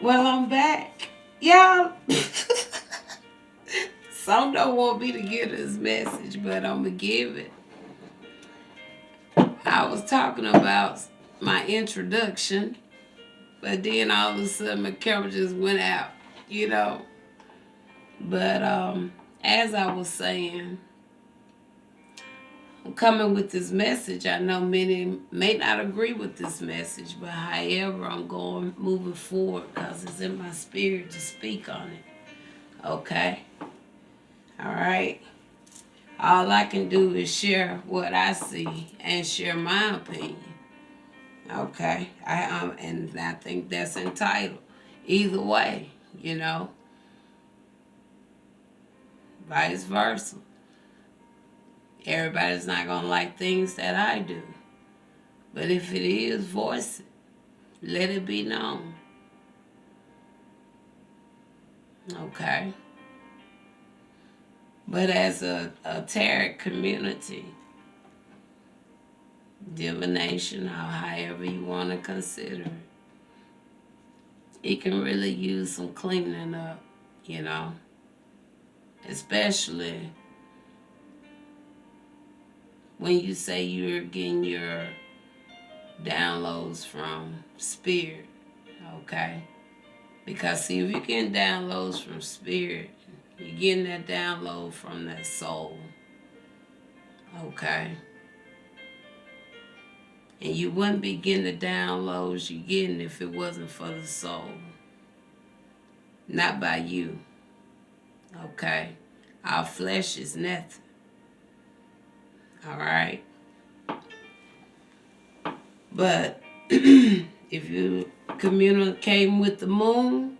Well, I'm back. Y'all, some don't want me to give this message, but I'm going to give it. I was talking about my introduction, but then all of a sudden my camera just went out, you know. But as I was saying, I'm coming with this message. I know many may not agree with this message, but however, I'm going moving forward because it's in my spirit to speak on it. Okay? All right? All I can do is share what I see and share my opinion. Okay? And I think that's entitled. Either way, you know, vice versa. Everybody's not going to like things that I do. But if it is, voice it. Let it be known. Okay? But as a tarot community, divination, or however you want to consider it, it can really use some cleaning up, you know? Especially when you say you're getting your downloads from spirit, okay? Because see, if you're getting downloads from spirit, you're getting that download from that soul, okay? And you wouldn't be getting the downloads you're getting if it wasn't for the soul. Not by you, okay? Our flesh is nothing, all right? But if you communicating with the moon,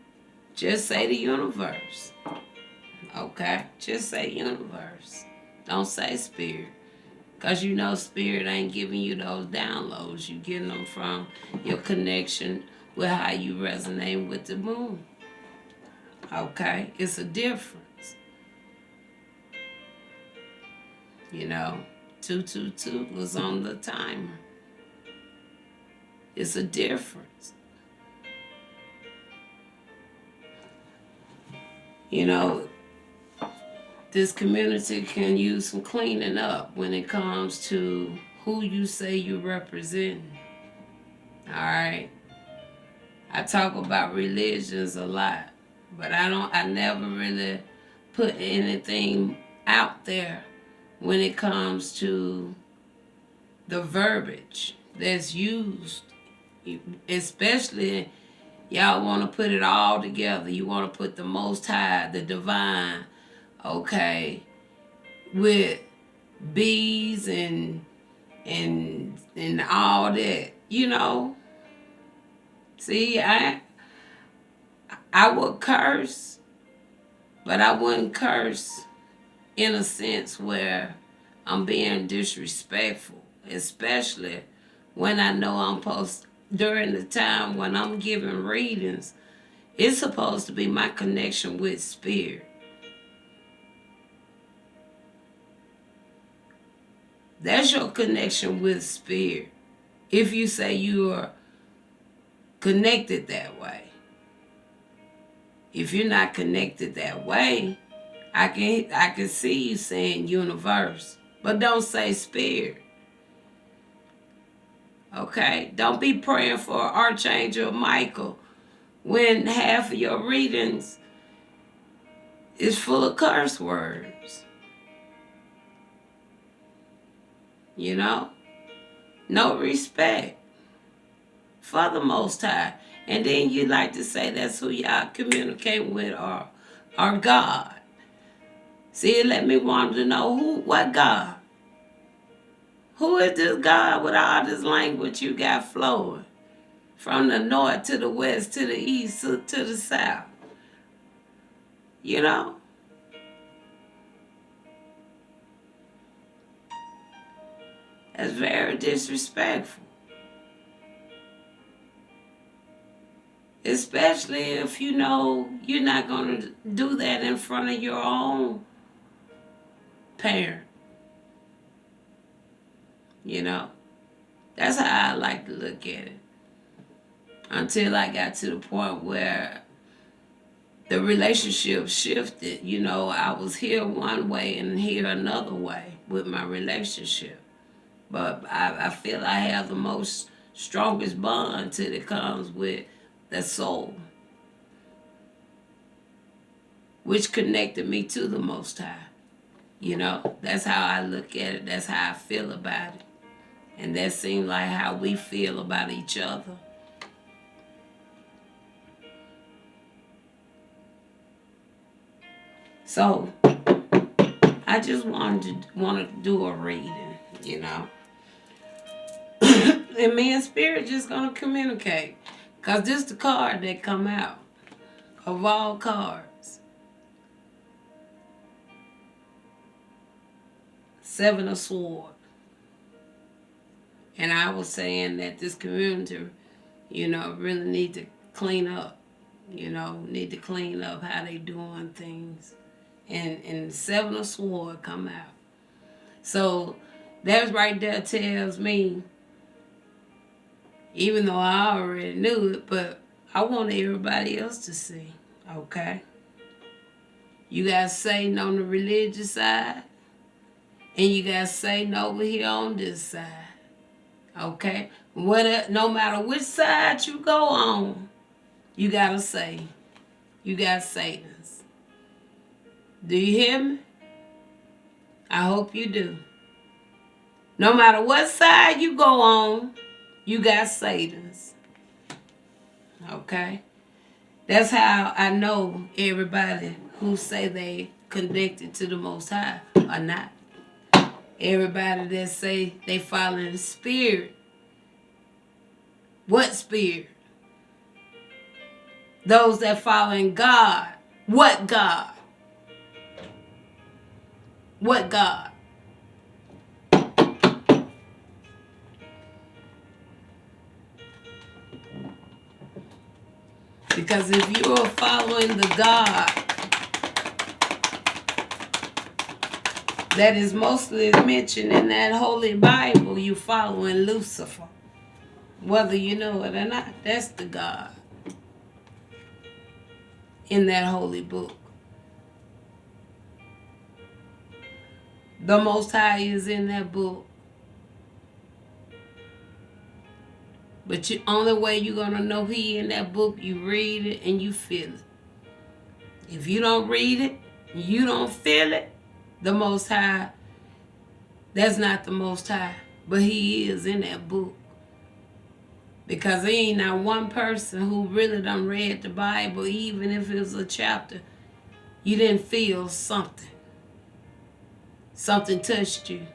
just say the universe. Okay? Just say universe. Don't say spirit. Because you know spirit ain't giving you those downloads. You getting them from your connection with how you resonate with the moon. Okay? It's a difference. You know, 222 was on the timer. It's a difference. You know, this community can use some cleaning up when it comes to who you say you represent. All right? I talk about religions a lot, but I never really put anything out there when it comes to the verbiage that's used. Especially, y'all want to put it all together. You want to put the Most High, the Divine, okay, with bees and all that, you know. See, I would curse, but I wouldn't curse in a sense where I'm being disrespectful, especially when I know I'm supposed, during the time when I'm giving readings, it's supposed to be my connection with spirit. That's your connection with spirit. If you say you are connected that way. If you're not connected that way, I can see you saying universe, but don't say spirit. Okay? Don't be praying for Archangel Michael when half of your readings is full of curse words. You know? No respect for the Most High. And then you like to say that's who y'all communicate with or God. See, it let me want to know what God? Who is this God with all this language you got flowing? From the north to the west to the east to the south. You know? That's very disrespectful. Especially if you know you're not going to do that in front of your own parent. You know? That's how I like to look at it. until I got to the point where the relationship shifted. You know, I was here one way and here another way with my relationship. But I feel I have the most strongest bond till it comes with the soul, which connected me to the Most High. You know, that's how I look at it. That's how I feel about it. And that seems like how we feel about each other. So, I just want to do a reading, you know. And me and Spirit just going to communicate. Because this is the card that come out of all cards. 7 of Swords. And I was saying that this community, you know, really need to clean up. You know, need to clean up how they doing things. And 7 of Swords come out. So that right there tells me, even though I already knew it, but I want everybody else to see, okay? You got Satan on the religious side, and you got Satan over here on this side, okay? No matter which side you go on, you got to say, you got Satan's. Do you hear me? I hope you do. No matter what side you go on, you got Satan's. Okay? That's how I know everybody who say they connected to the Most High or not. Everybody that say they following the Spirit. What Spirit? Those that following God. What God? What God? Because if you are following the God that is mostly mentioned in that Holy Bible, you following Lucifer. Whether you know it or not, that's the God in that holy book. The Most High is in that book. But the only way you're going to know He in that book, you read it and you feel it. If you don't read it, you don't feel it, the Most High, that's not the Most High. But He is in that book. Because there ain't not one person who really done read the Bible, even if it was a chapter, you didn't feel something. Something touched you.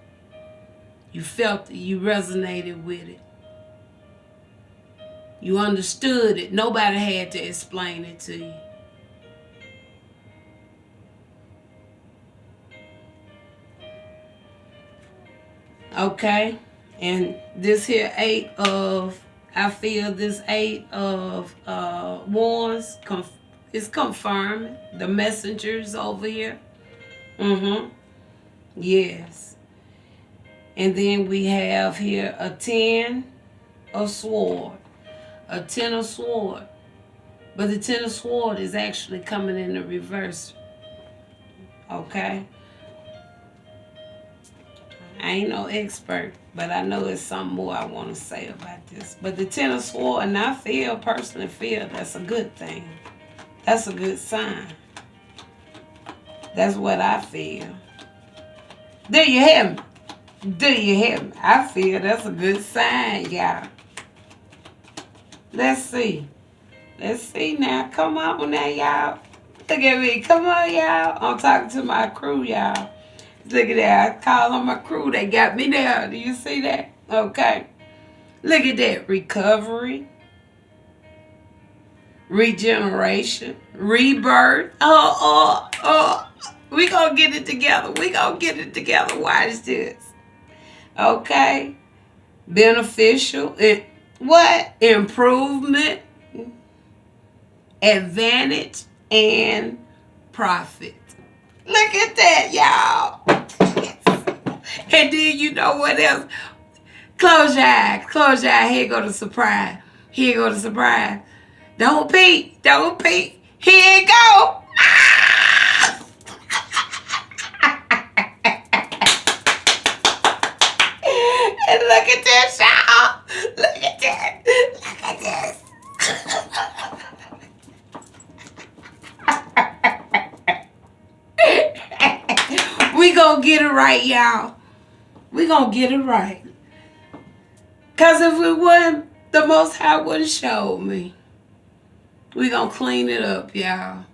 You felt it. You resonated with it. You understood it. Nobody had to explain it to you. Okay? And this here I feel this 8 of wands is confirming the messengers over here. Yes. And then we have here a 10 of sword. A 10 of sword. But the 10 of sword is actually coming in the reverse. Okay? I ain't no expert, but I know there's something more I want to say about this. But the 10 of sword, and I personally feel that's a good thing. That's a good sign. That's what I feel. Do you hear me? Do you hear me? I feel that's a good sign, y'all. Let's see. Let's see now. Come on now, y'all. Look at me. Come on, y'all. I'm talking to my crew, y'all. Look at that. I call on my crew. They got me there. Do you see that? Okay. Look at that. Recovery. Regeneration. Rebirth. We gonna get it together. We gonna get it together. Watch this. Okay. Beneficial. What? Improvement. Advantage. And profit. Look at that, y'all. And then you know what else? Close your eyes. Close your eyes. Here go the surprise. Here go the surprise. Don't peek. Don't peek. Here it go. Ah! And look at this, y'all. Look at this. Look at this. We gonna get it right, y'all. We gonna get it right. Cause if we wouldn't, the Most High would have showed me. We gonna clean it up, y'all.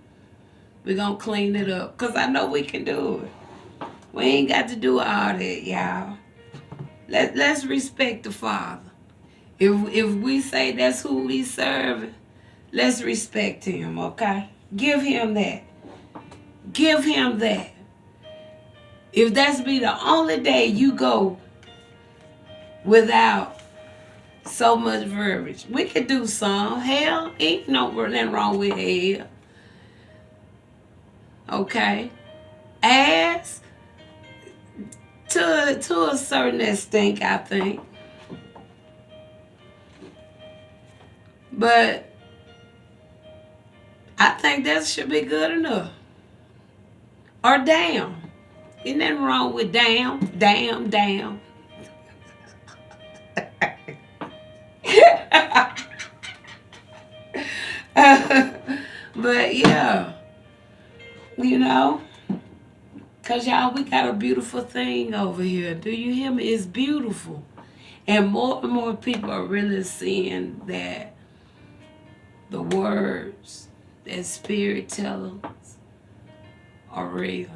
We gonna clean it up. Cause I know we can do it. We ain't got to do all that, y'all. Let's respect the Father. If we say that's who we serve, let's respect him, okay? Give him that. Give him that. If that's be the only day you go without so much verbiage, we could do some. Hell, ain't nothing wrong with hell. Okay? Ass, to a certain extent, I think. But I think that should be good enough. Or damn. Ain't nothing wrong with damn. But yeah, you know, because y'all, we got a beautiful thing over here. Do you hear me? It's beautiful. And more people are really seeing that the words that Spirit tells us are real.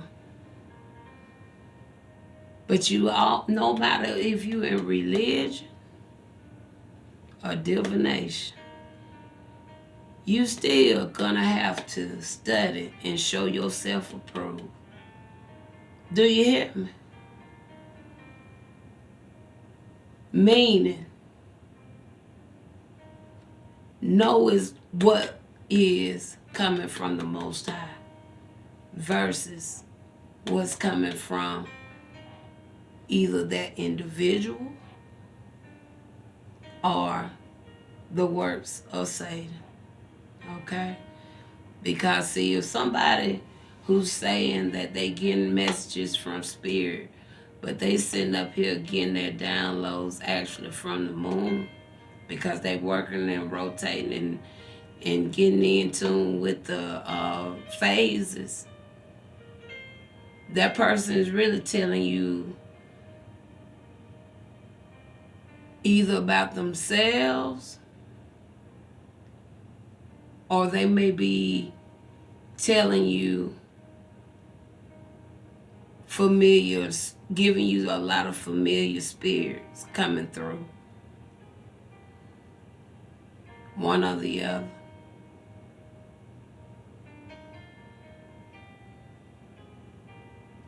But you all, no matter if you in religion or divination, you still gonna have to study and show yourself approved. Do you hear me? Meaning, know is what is coming from the Most High versus what's coming from either that individual or the works of Satan. Okay? Because see, if somebody who's saying that they getting messages from Spirit, but they sitting up here getting their downloads actually from the moon because they working and rotating and getting in tune with the phases, that person is really telling you either about themselves or they may be telling you familiar, giving you a lot of familiar spirits coming through. One or the other.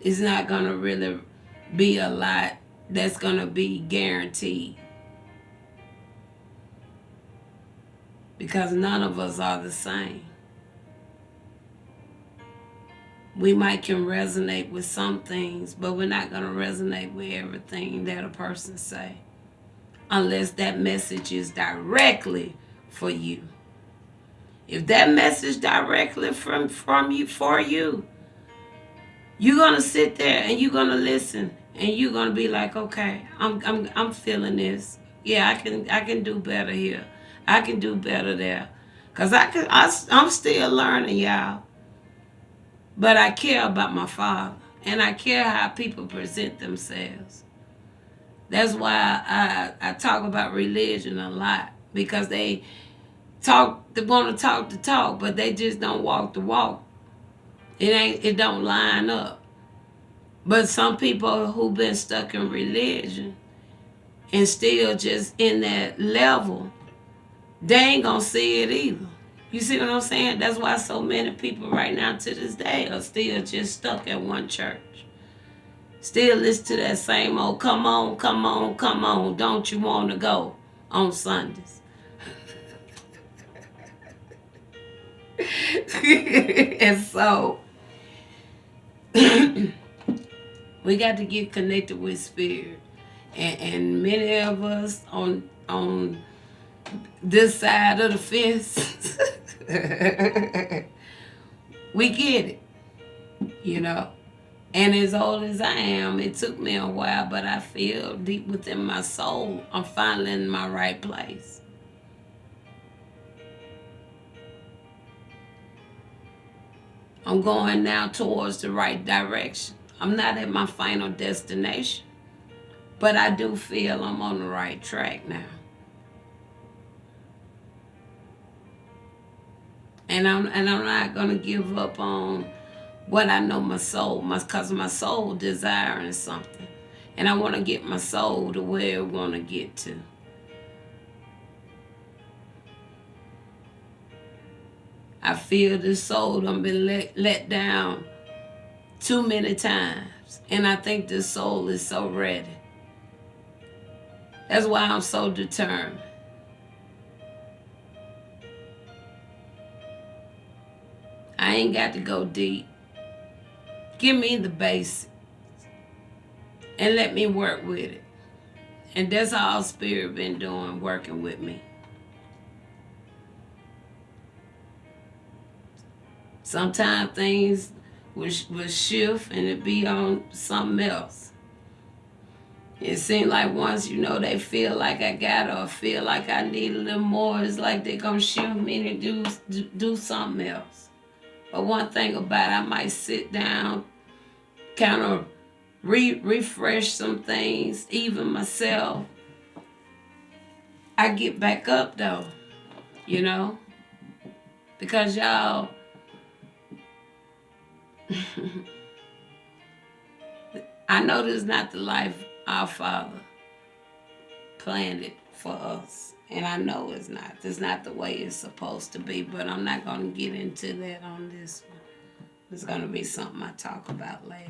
It's not going to really be a lot that's going to be guaranteed. Because none of us are the same. We might can resonate with some things, but we're not going to resonate with everything that a person say. Unless that message is directly for you. If that message directly from you for you, you're going to sit there and you're going to listen and you're going to be like, okay, I'm feeling this. Yeah, I can do better here. I can do better there. Because I'm still learning, y'all. But I care about my Father. And I care how people present themselves. That's why I talk about religion a lot. Because they want to talk the talk, but they just don't walk the walk. It don't line up. But some people who've been stuck in religion and still just in that level, they ain't gonna see it either. You see what I'm saying? That's why so many people right now to this day are still just stuck at one church. Still listen to that same old, come on, come on, come on, don't you want to go on Sundays? And so, we got to get connected with Spirit. And many of us on this side of the fence, we get it, you know. And as old as I am, it took me a while, but I feel deep within my soul, I'm finally in my right place. I'm going now towards the right direction. I'm not at my final destination, but I do feel I'm on the right track now. And I'm not gonna give up on what I know my soul, cause my soul desiring something, and I want to get my soul to where it want to get to. I feel this soul done been let down too many times, and I think this soul is so ready. That's why I'm so determined. I ain't got to go deep. Give me the basics and let me work with it. And that's all Spirit been doing, working with me. Sometimes things will shift and it be on something else. It seems like once, they feel like I got or feel like I need a little more, it's like they're going to shift me to do something else. But one thing about it, I might sit down, kind of refresh some things, even myself. I get back up though, because y'all, I know this is not the life our Father planned it for us. And I know it's not. It's not the way it's supposed to be, but I'm not going to get into that on this one. It's going to be something I talk about later.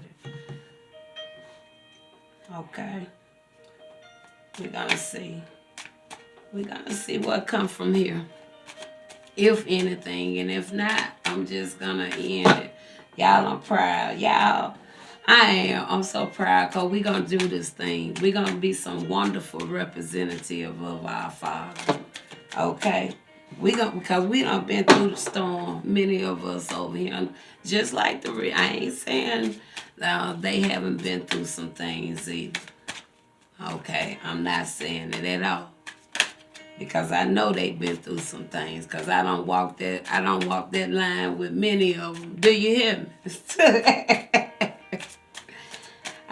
Okay? We're going to see. We're going to see what comes from here. If anything. And if not, I'm just going to end it. Y'all, I'm proud. Y'all, I am. I'm so proud because we're going to do this thing. We're going to be some wonderful representative of our Father. Okay? Because we done been through the storm, many of us over here. Just like I ain't saying they haven't been through some things either. Okay? I'm not saying it at all. Because I know they've been through some things. Because I don't walk that line with many of them. Do you hear me?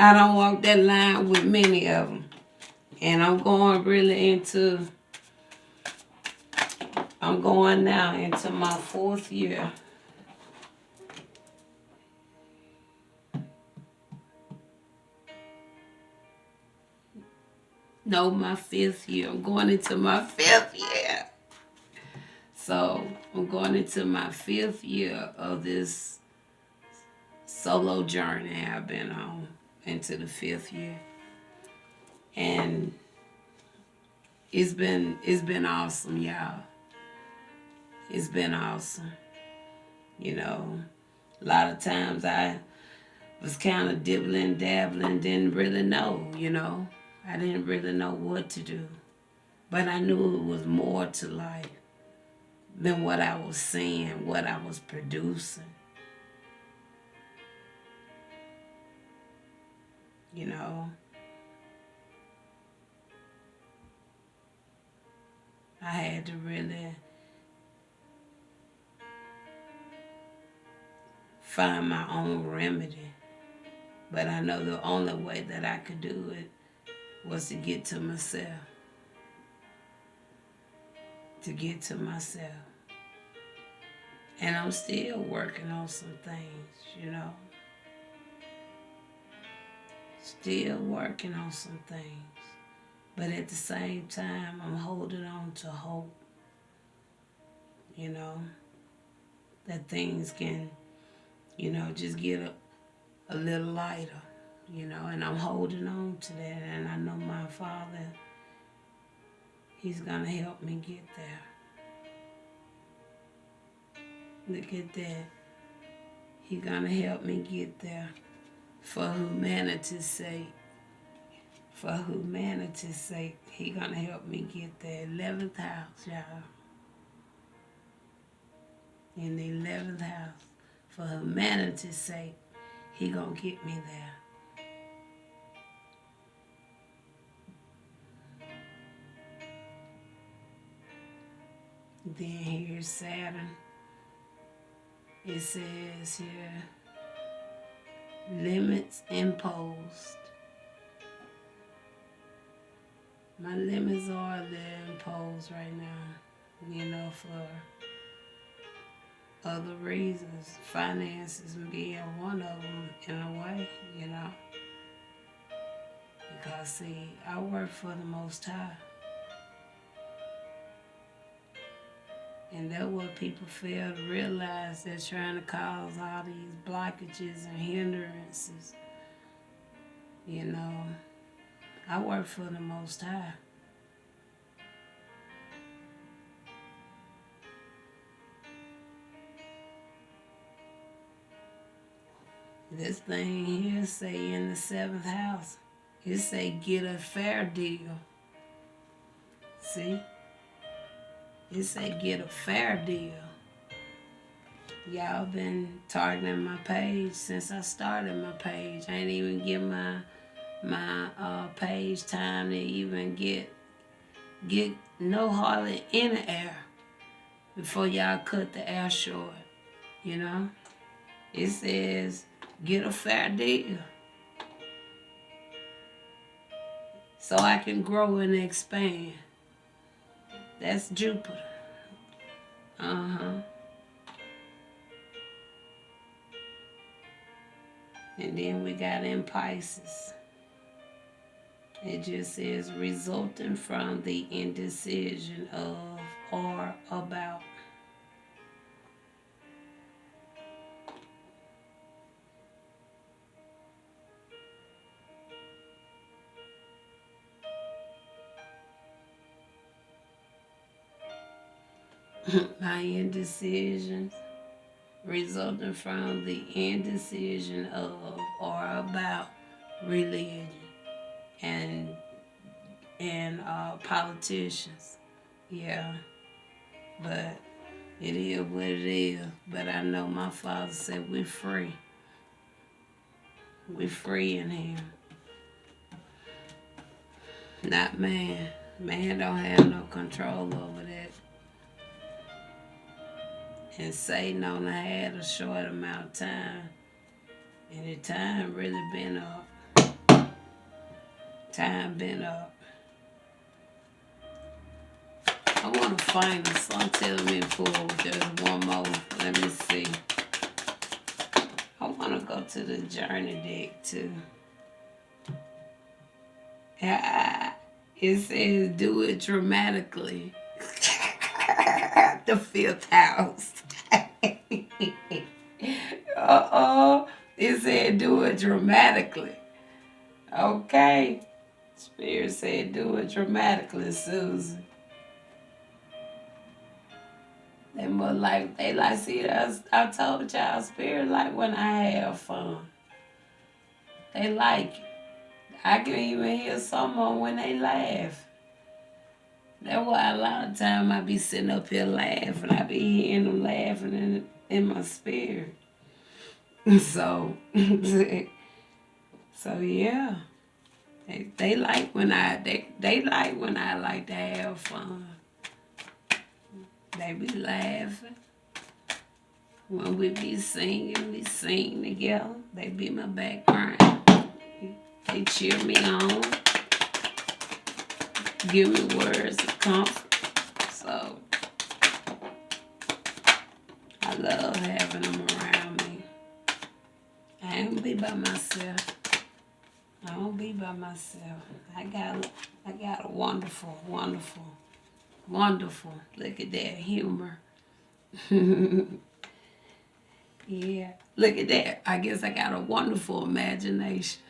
I don't walk that line with many of them. And I'm going now into my 4th year. No, my 5th year. I'm going into my 5th year. So I'm going into my 5th year of this solo journey I've been on, into the 5th year. And it's been awesome, y'all. It's been awesome. A lot of times I was kind of dibbling, dabbling, didn't really know, I didn't really know what to do. But I knew it was more to life than what I was seeing, what I was producing. I had to really find my own remedy. But I know the only way that I could do it was to get to myself. To get to myself. And I'm still working on some things, Still working on some things. But at the same time, I'm holding on to hope, that things can, just get a little lighter, and I'm holding on to that. And I know my Father, He's going to help me get there. Look at that. He's going to help me get there for humanity's sake, For humanity's sake, he gonna help me get the 11th house, y'all. In the 11th house. For humanity's sake, he gonna get me there. Then here's Saturn. It says here, limits imposed. My limits are they're imposed right now, for other reasons. Finances being one of them in a way, Because, see, I work for the Most High. And that's what people fail to realize. They're trying to cause all these blockages and hindrances. I work for the Most High. This thing here say in the 7th house, it say get a fair deal. See? It say get a fair deal. Y'all been targeting my page since I started my page. I ain't even give my page time to even get hardly in the air before y'all cut the air short. It says get a fair deal so I can grow and expand. That's Jupiter. And then we got in Pisces. It just says resulting from the indecision of or about. My indecisions resulting from the indecision of or about religion and politicians. Yeah, but it is what it is. But I know my Father said we're free. We're free in Him. Not man. Man don't have no control over that. And Satan only had a short amount of time. And the time really been up. Time been up. I want to find a song telling me to pull just one more. Let me see. I want to go to the journey deck too. It says do it dramatically. The 5th house. It said do it dramatically. Okay. Spirit said do it dramatically, Susan. They like, see, I told y'all, Spirit like when I have fun. They like it. I can even hear someone when they laugh. That's why a lot of time I be sitting up here laughing. I be hearing them laughing in my spirit. So yeah. They like when they like when I like to have fun. They be laughing. When we be singing, we sing together. They be my background. They cheer me on. Give me words of comfort. So I love having them around me. I don't be by myself. I don't be by myself. I got a wonderful, wonderful, wonderful, look at that humor. Yeah, look at that. I guess I got a wonderful imagination.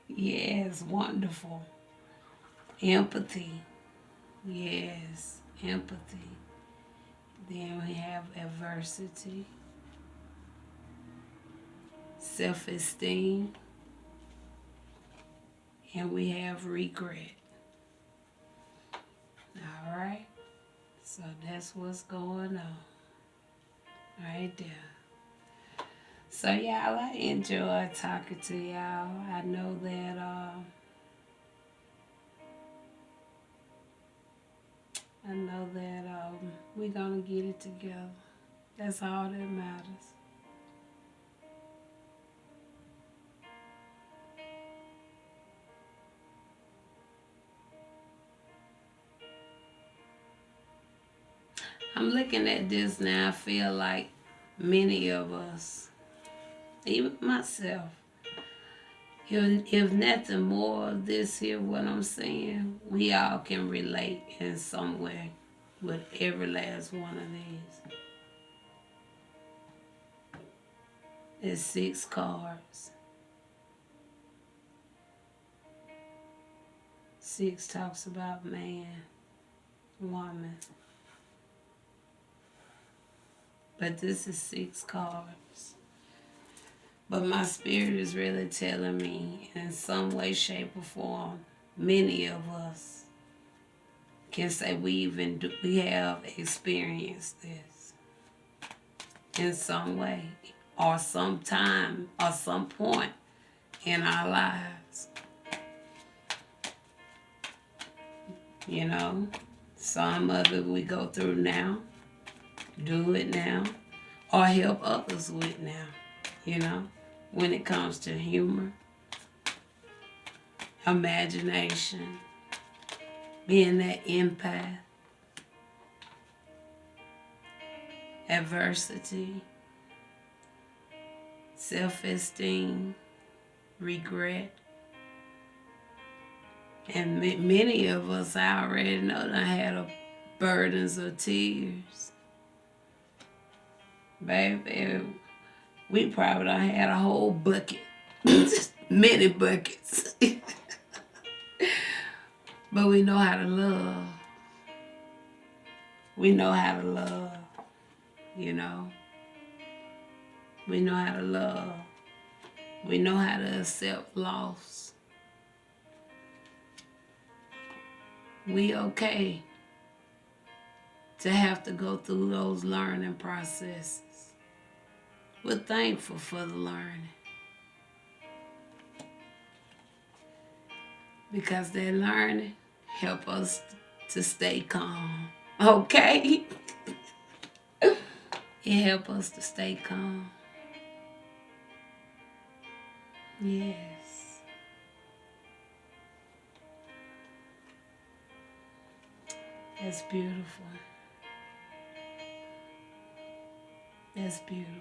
Yes, wonderful. Empathy. Yes, empathy. Then we have adversity. Self-esteem. and we have regret. All right? So that's what's going on right there. So y'all, I enjoy talking to y'all. I know that we're gonna get it together. That's all that matters. I'm looking at this now. I feel like many of us, even myself, if nothing more of this here, what I'm saying, we all can relate in some way with every last one of these. It's 6 cards. 6 talks about man, woman. But this is 6 cards. But my spirit is really telling me in some way, shape, or form, many of us can say we have experienced this in some way or sometime or some point in our lives. You know, some of it we go through now, do it now, or help others with now, you know, when it comes to humor, imagination, being that empath, adversity, self-esteem, regret. And many of us, I already know, done had burdens of tears. Baby, we probably done had a whole bucket, many buckets. But we know how to love. We know how to love, you know. We know how to love. We know how to accept loss. We okay to have to go through those learning processes. We're thankful for the learning. Because that learning help us to stay calm. Okay? It help us to stay calm. Yes. That's beautiful. That's beautiful.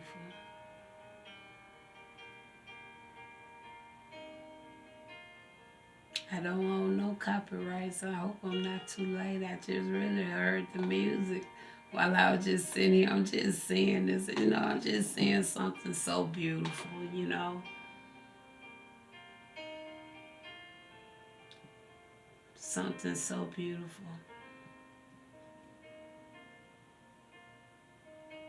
I don't want no copyrights. I hope I'm not too late. I just really heard the music while I was just sitting here. I'm just seeing this, you know, I'm just seeing something so beautiful, you know. Something so beautiful.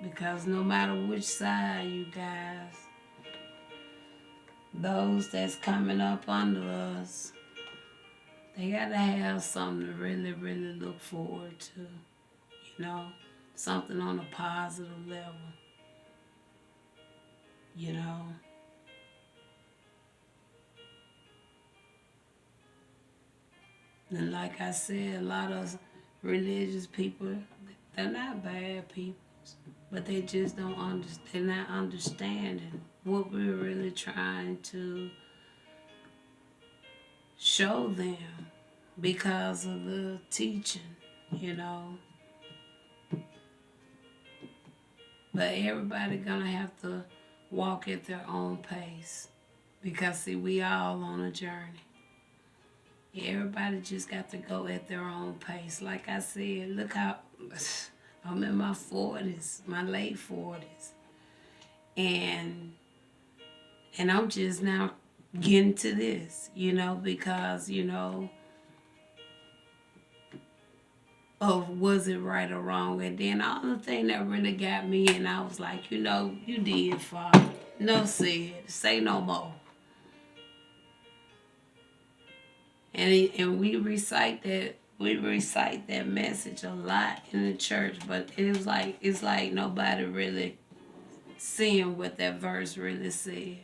Because no matter which side, you guys, those that's coming up under us, they got to have something to really, really look forward to, you know, something on a positive level, you know. And like I said, a lot of religious people, they're not bad people, but they just don't understand, they're not understanding what we're really trying to show them because of the teaching, you know. But everybody gonna have to walk at their own pace because see, we all on a journey. Everybody just got to go at their own pace. Like I said, look how I'm in my 40s, my late 40s. And I'm just now getting to this, you know, because, you know, of was it right or wrong. And then all the thing that really got me, and I was like, you know, you did, Father. No said, say no more. And we recite that message a lot in the church, but it's like nobody really seeing what that verse really said.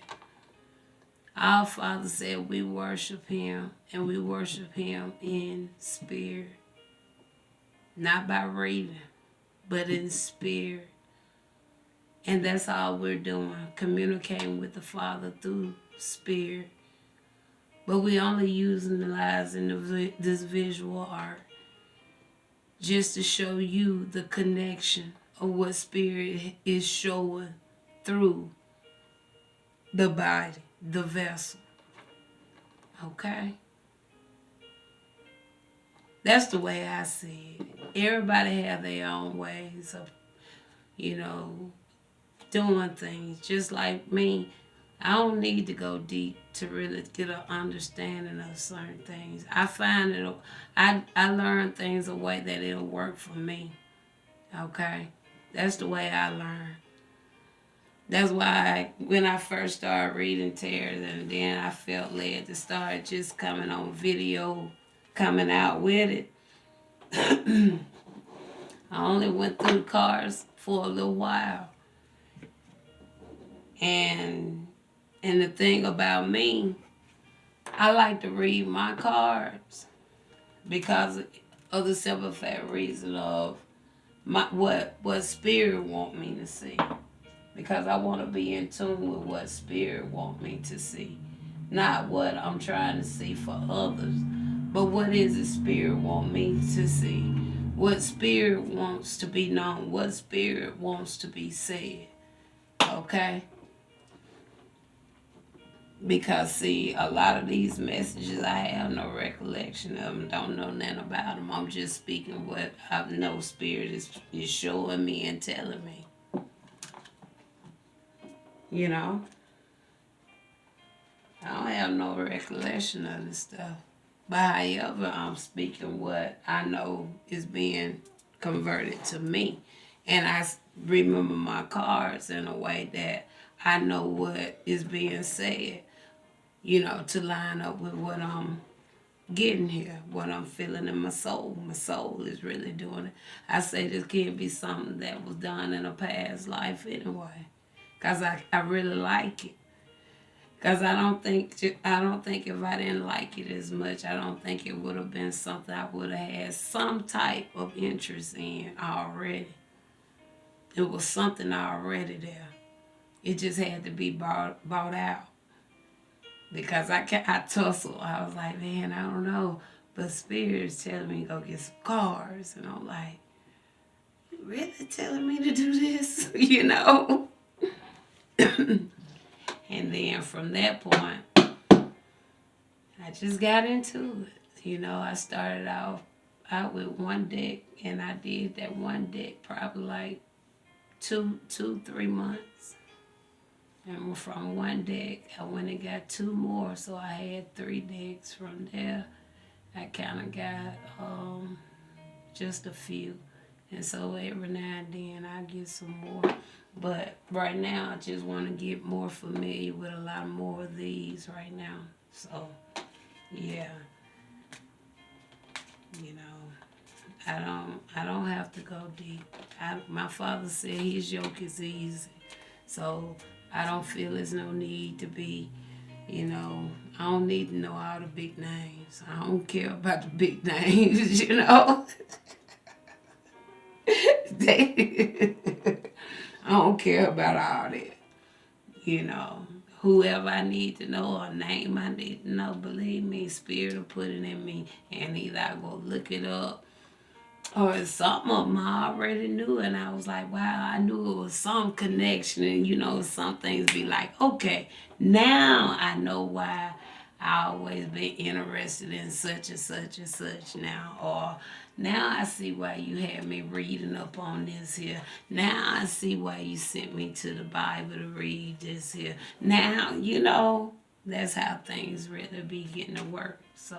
Our Father said we worship him, and we worship him in spirit, not by reading, but in spirit. And that's all we're doing, communicating with the Father through spirit. But we only utilizing this visual art just to show you the connection of what spirit is showing through the body, the vessel. Okay? That's the way I see it. Everybody have their own ways of, doing things. Just like me, I don't need to go deep to really get an understanding of certain things. I find it, I learn things a way that it'll work for me. Okay? That's the way I learn. That's why when I first started reading Tears, and then I felt led to start just coming on video, coming out with it. I only went through cards for a little while. And the thing about me, I like to read my cards because of the simple fact reason of what spirit want me to see. Because I want to be in tune with what spirit want me to see. Not what I'm trying to see for others, but what is the spirit want me to see. What spirit wants to be known. What spirit wants to be said. Okay? Because, see, a lot of these messages, I have no recollection of them, don't know nothing about them. I'm just speaking what I know spirit is showing me and telling me. You know? I don't have no recollection of this stuff. But however, I'm speaking what I know is being converted to me. And I remember my cards in a way that I know what is being said, to line up with what I'm getting here, what I'm feeling in my soul. My soul is really doing it. I say this can't be something that was done in a past life anyway, because I really like it. Because I don't think if I didn't like it as much, I don't think it would have been something I would have had some type of interest in already. It was something already there. It just had to be bought out. Because I tussle. I was like, man, I don't know. But Spirit is telling me to go get some cars. And I'm like, you really telling me to do this? And then from that point, I just got into it. I started out with one deck, and I did that one deck probably like 3 months. And from one deck, I went and got 2 more, so I had 3 decks from there. I kind of got just a few. And so every now and then I get some more. But right now I just want to get more familiar with a lot more of these right now. So, yeah. I don't have to go deep. My father said his yoke is easy. So I don't feel there's no need to be, I don't need to know all the big names. I don't care about the big names, I don't care about all that. Whoever I need to know or name I need to know, believe me, Spirit will put it in me, and either I go look it up or something of them I already knew, and I was like, wow, I knew it was some connection, and some things be like, okay, now I know why I always been interested in such and such and such now, or now I see why you had me reading up on this here. Now I see why you sent me to the Bible to read this here. Now, that's how things really be getting to work. So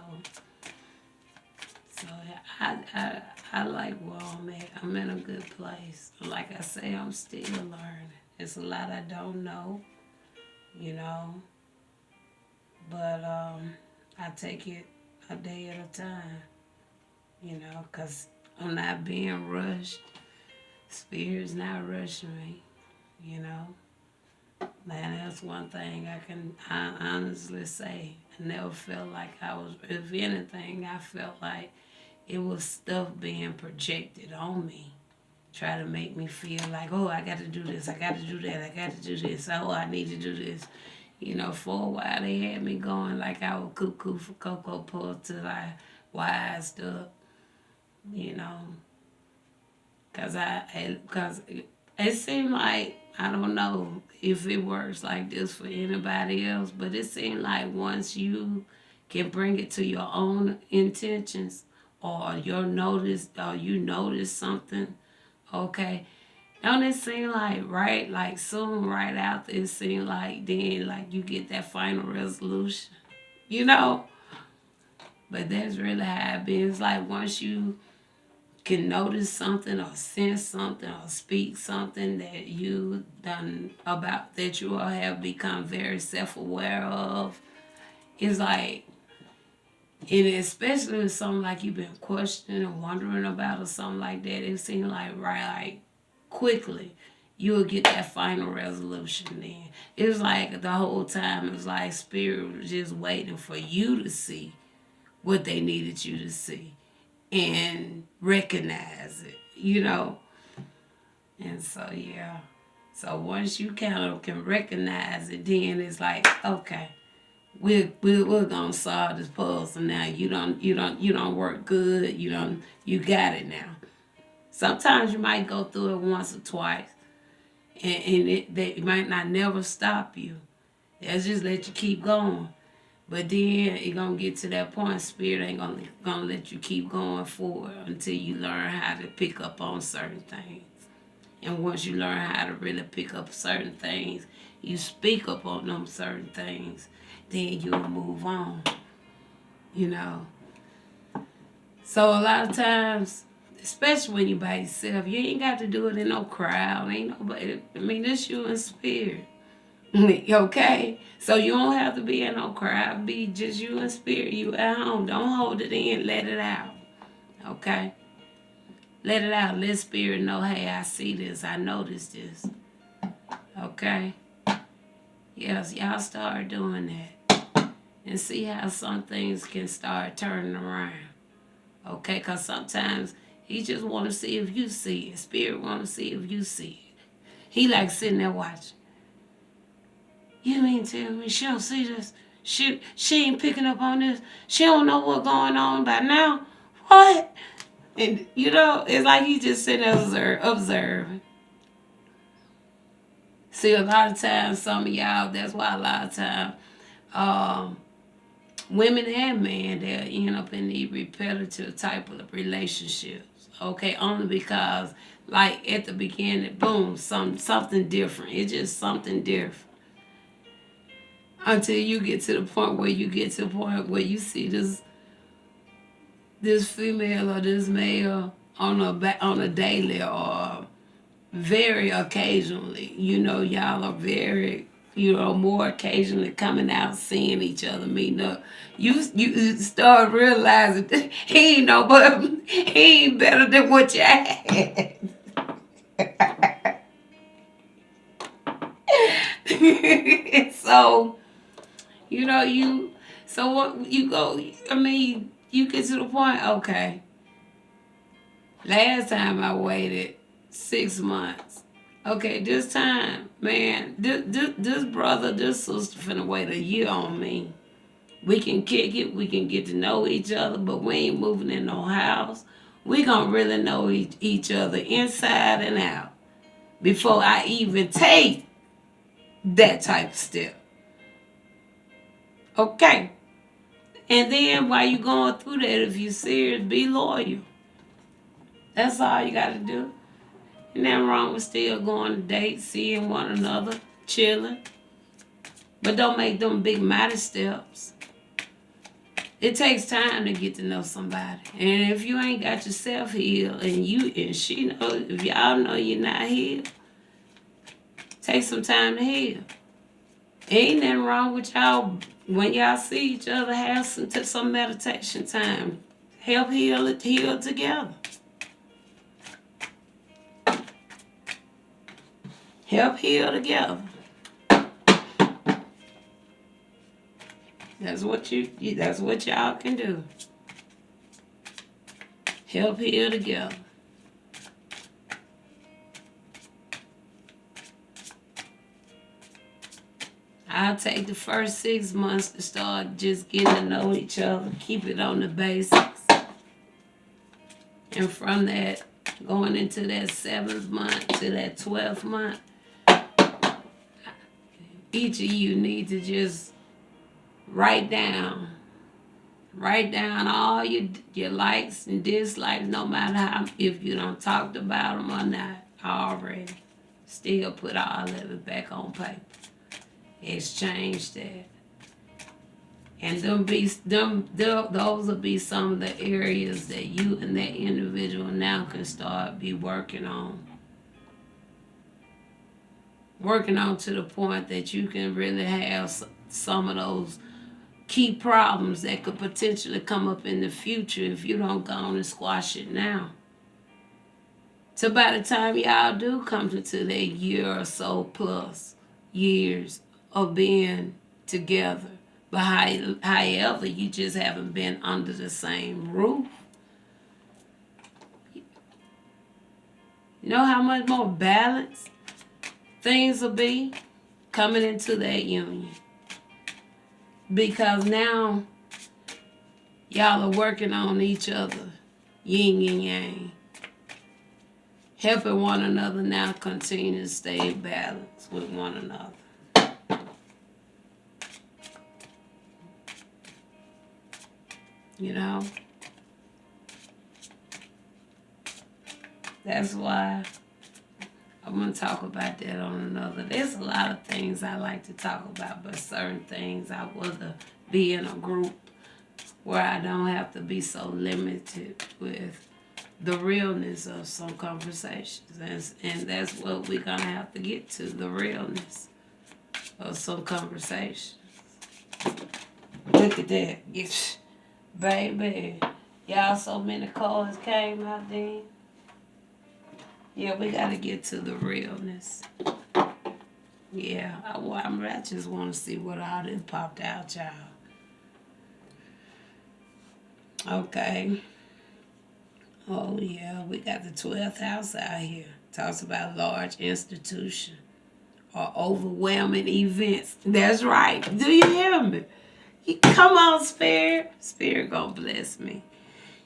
I like where I'm at. I'm in a good place. Like I say, I'm still learning. There's a lot I don't know, but I take it a day at a time, because I'm not being rushed. Spirit's not rushing me, you know. And that's one thing I honestly say. I never felt like I was, if anything, I felt like it was stuff being projected on me. Try to make me feel like, oh, I got to do this, I got to do that, I got to do this, oh, I need to do this. For a while they had me going like I was cuckoo for Cocoa Puff till I wised up, you know. Cause it seemed like, I don't know if it works like this for anybody else, but it seemed like once you can bring it to your own intentions, or you notice something, okay. Don't it seem like soon right after it seemed like then like you get that final resolution, you know? But that's really how it be. It's like once you can notice something or sense something or speak something that you done about that you all have become very self-aware of, it's like, and especially with something like you've been questioning or wondering about or something like that, it seems like like quickly you'll get that final resolution then. It was like the whole time it was like Spirit was just waiting for you to see what they needed you to see and recognize it, And so, yeah. So once you kind of can recognize it, then it's like, okay, we're gonna solve this puzzle now. You don't work good. You got it now. Sometimes you might go through it once or twice, and it might not never stop you. They'll just let you keep going. But then it gonna get to that point, Spirit ain't gonna let you keep going forward until you learn how to pick up on certain things. And once you learn how to really pick up certain things, you speak up on them certain things, then you'll move on. So a lot of times, especially when you're by yourself, you ain't got to do it in no crowd. Ain't nobody. It's you in spirit. Okay? So you don't have to be in no crowd. Be just you in spirit. You at home. Don't hold it in. Let it out. Okay? Let it out. Let Spirit know, hey, I see this. I notice this. Okay? Yes, y'all start doing that. And see how some things can start turning around. Okay? Because sometimes he just want to see if you see it. Spirit want to see if you see it. He like sitting there watching. You mean tell me she don't see this? She ain't picking up on this. She don't know what's going on by now. What? And it's like he just sitting there observing. See, a lot of times, some of y'all, that's why a lot of times, women and men, they'll end up in these repetitive type of relationships. Okay, only because, like at the beginning, boom, something different. It's just something different. Until you get to the point where you see this female or this male on a daily or very occasionally. Y'all are very, more occasionally coming out, seeing each other, meeting up. You start realizing he ain't better than what you had. So, so what you go, you get to the point, okay. Last time I waited 6 months. Okay, this time, man, this brother, this sister finna wait a year on me. We can kick it, we can get to know each other, but we ain't moving in no house. We gonna really know each other inside and out before I even take that type of step. Okay. And then while you going through that, if you serious, be loyal. That's all you got to do. And nothing wrong with still going to dates, seeing one another, chilling. But don't make them big mighty steps. It takes time to get to know somebody. And if you ain't got yourself healed and she know, if y'all know you're not healed, take some time to heal. Ain't nothing wrong with y'all When y'all see each other, have some meditation time. Help heal together. Help heal together. That's what y'all can do. Help heal together. I'll take the first 6 months to start just getting to know each other, keep it on the basics. And from that, going into that 7th month to that 12th month, each of you need to just write down all your likes and dislikes, no matter how, if you don't talked about them or not already. Still put all of it back on paper. Exchange that. And those will be some of the areas that you and that individual now can start be working on. Working on to the point that you can really have some of those key problems that could potentially come up in the future if you don't go on and squash it now. So by the time y'all do come to that year or so plus years of being together, but however, you just haven't been under the same roof. You know how much more balanced things will be coming into that union? Because now y'all are working on each other, yin and yang, helping one another now continue to stay balanced with one another. You know? That's why I'm going to talk about that on another. There's a lot of things I like to talk about, but certain things I would rather be in a group where I don't have to be so limited with the realness of some conversations. And that's what we're going to have to get to, the realness of some conversations. Look at that. Yes. Baby, y'all, so many cars came out then. Yeah, we got to get to the realness. Yeah, I just want to see what all this popped out, y'all. Okay. Oh, yeah, we got the 12th house out here. Talks about large institution or overwhelming events. That's right. Do you hear me? Come on, Spirit. Spirit gonna bless me.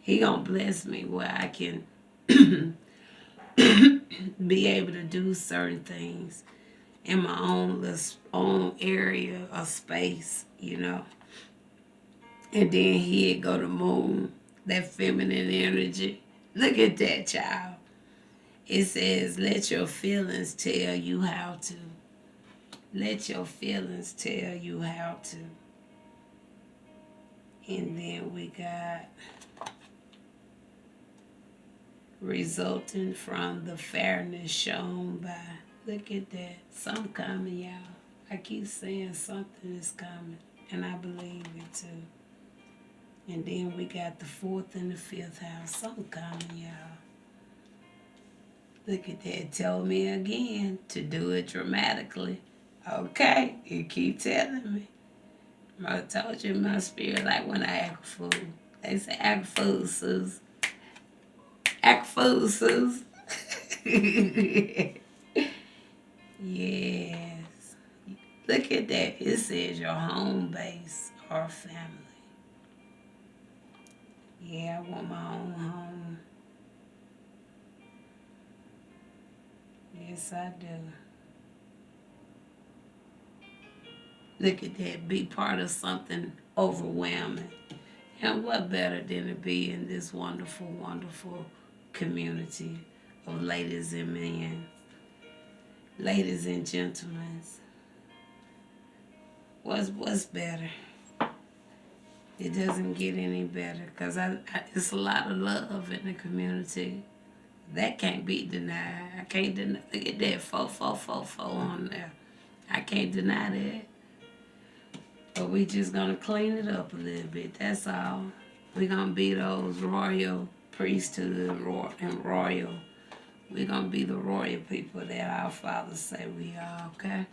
He gonna bless me where I can be able to do certain things in my own area or space, you know. And then he'd go to moon, that feminine energy. Look at that, child. It says, let your feelings tell you how to. Let your feelings tell you how to. And then we got resulting from the fairness shown by. Look at that. Something coming, y'all. I keep saying something is coming. And I believe it too. And then we got the 4th and the 5th house. Something coming, y'all. Look at that. Tell me again to do it dramatically. Okay. You keep telling me. I told you my spirit, like when I act a fool. They say act a fool, Sus. Act a fool, Sus. Yes. Look at that. It says your home base or family. Yeah, I want my own home. Yes, I do. Look at that. Be part of something overwhelming. And what better than to be in this wonderful, wonderful community of ladies and men, ladies and gentlemen. What's better? It doesn't get any better because it's a lot of love in the community. That can't be denied. I can't deny. Look at that 4444 on there. I can't deny that. But we just gonna clean it up a little bit. That's all. We gonna be those royal priesthood and royal. We gonna be the royal people that our fathers say we are. Okay.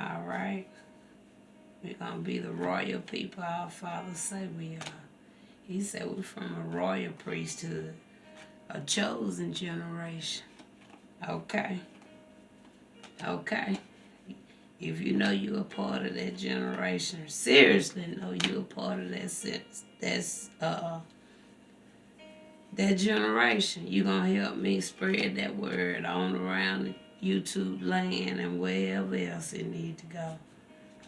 All right. We gonna be the royal people our fathers say we are. He said we're from a royal priesthood, a chosen generation. Okay. Okay. If you know you're a part of that generation, seriously know you're a part of that generation, you're gonna help me spread that word on around the YouTube land and wherever else it need to go.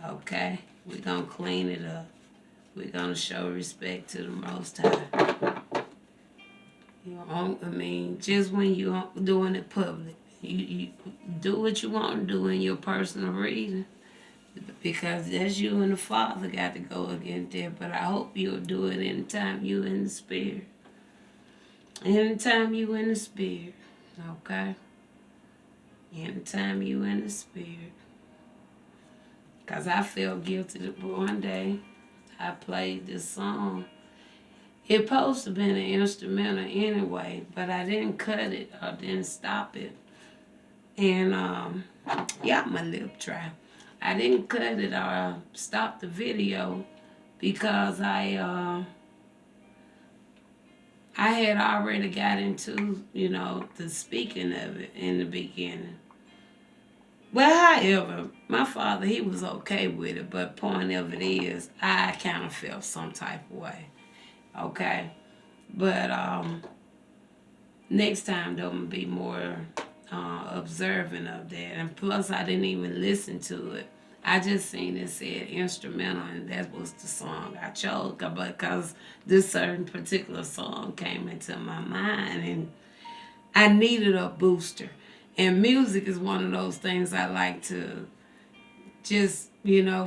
Okay? We're gonna clean it up. We're gonna show respect to the Most High. Just when you're doing it public, you do what you want to do in your personal reading, because that's you and the Father got to go against that. But I hope you'll do it anytime you in the Spirit. Anytime you in the Spirit, okay? Anytime you in the Spirit. Because I felt guilty that one day I played this song. It supposed to have been an instrumental anyway, but I didn't cut it or didn't stop it. And, yeah, my lip dry. I didn't cut it or stop the video because I had already got into, the speaking of it in the beginning. Well, however, my father, he was okay with it, but point of it is, I kind of felt some type of way. Okay? But next time, though, I'm going to be more observant of that. And plus, I didn't even listen to it. I just seen it said instrumental, and that was the song I chose because this certain particular song came into my mind, and I needed a booster. And music is one of those things I like to just,